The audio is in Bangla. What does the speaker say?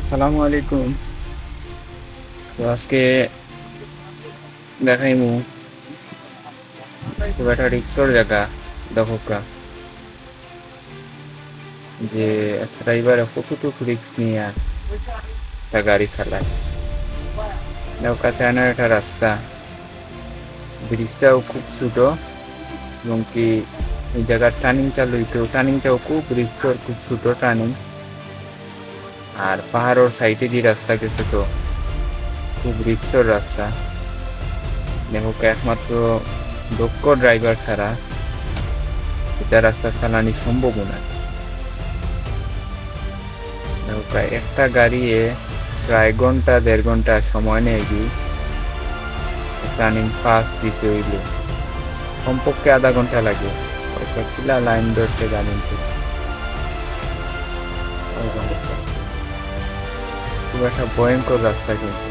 আসসালামু আলাইকুম। তো আজকে দেখাইমু খুব একটা রিক্সর জায়গা দহকা যে একটা ড্রাইভার কতটুকু রিক্স নিয়ে একটা গাড়ি চালায়। নৌকা চায়নার একটা রাস্তা, ব্রিজটাও খুব ছোট এবং কি এই জায়গার টার্নিং চালু হইতো, টার্নিংটাও খুব রিক্সর, খুব ছোট টার্নিং। আর পাহাড়ের সাইডে যে রাস্তা গেছে তো খুব রিক্সর রাস্তা। দেখো একমাত্র দক্ষ ড্রাইভার ছাড়া এটা রাস্তা চালানি সম্ভব না। প্রায় একটা গাড়িয়ে প্রায় ঘন্টা 1.5 ঘন্টা সময় নেয় কি টার্নিং পাস দিতে হইলে কমপক্ষে আধা ঘন্টা লাগে। ওইটা কিলা লাইন ধরতে জানেন তো, খুব একটা ভয়ঙ্কর রাস্তা কিন্তু।